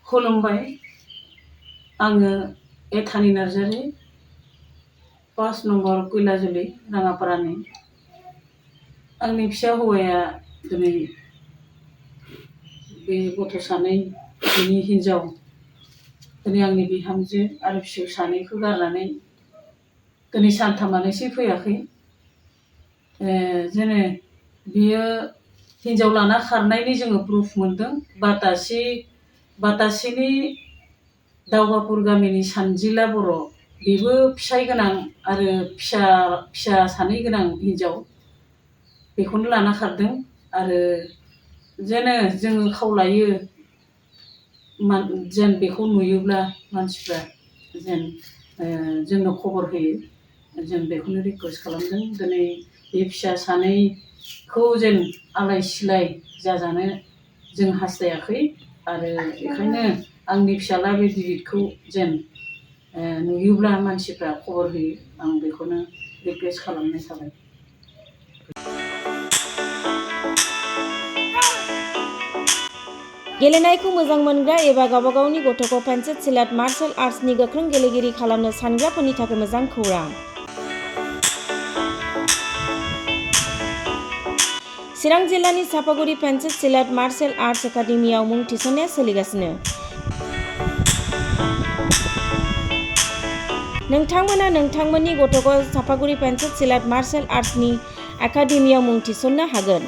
खुलुमबाय। आङो एथानि नार्जारि 5 नम्बर कुइलाजुलि राङापारानि। आंनि फिसा हौवाया दिनै बे गथ' सानै बिनि हिनजाव दिनै आंनि बिहामजो आरो फिसौ सानैखौ गारनानै दिनै सानथामानोसो फैयाखै। जेने बियो हिनजाव लाना खारनायनि जोङो प्रुफ मोनदों। बातासिनि दावगापुर गामिनि सानजिला बर' बेबो फिसाय गोनां आरो फिसा सानै गोनां हिनजाव बेखौनो लाना खारदों। आरो जेने जोङो खावलायो जेन बेखौ नुयोब्ला मानसिफ्रा जेन जोंनो खबर होयो, जों बेखौनो रिकुवेस्ट खालामदों। दिनै बे फिसा सानैखौ जेन आलाय सिलाय जाजानो जों हास्थायाखै। आरो बेखायनो आंनि फिसाला बे दिलिपखौ जेन नुयोब्ला मानसिफ्रा खबर होयो, आं बेखौनो रिकुवेस्ट खालामनाय थाबाय। गेलेनायखौ मोजां मोनग्रा एबा गावबा गावनि गथ'खौ पेन्सिल सिलाट मार्शेल आर्ट्सनि गोख्रों गेलेगिरि खालामनो सानग्राफोरनि थाखाय मोजां खौरां। चिरां जिल्लानि सापागुरि पेन्सिल सिलाट मार्शेल आर्ट्स एकाडेमियाव मुं थिसननाया सोलिगासिनो। नोंथांमोना नोंथांमोननि गथ'खौ सापागुरि पेन्सिल सिलाट मार्शेल आर्ट्सनि एकाडेमियाव मुं थिसननो हागोन।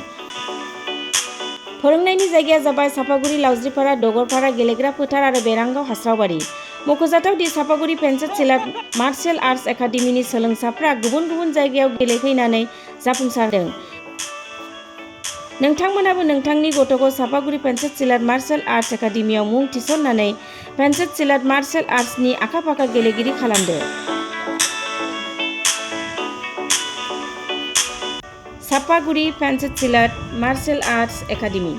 फोरोंनायनि जायगाया जाबाय सापागुरि लावज्रिपारा दगरपारा गेलेग्रा फोथार आरो बेरांगाव हास्रावबारि। मख'जाथाव दि सापागुरि पेन्सिल सिलाट मार्शेल आर्ट्स एकाडेमिनि सोलोंसाफ्रा गुबुन गुबुन जायगायाव गेलेहैनानै जाफुंसारदों। नोंथांमोनाबो नोंथांनि गथ'खौ सापागुरि पेन्सिल सिलाट मार्शेल आर्ट्स एकाडेमियाव मुं थिसननानै पेन्सिल सिलाट मार्शेल आर्ट्सनि आखा-फाखा गेलेगिरि खालामदो। Sapaguri pencil सिलाट martial arts academy.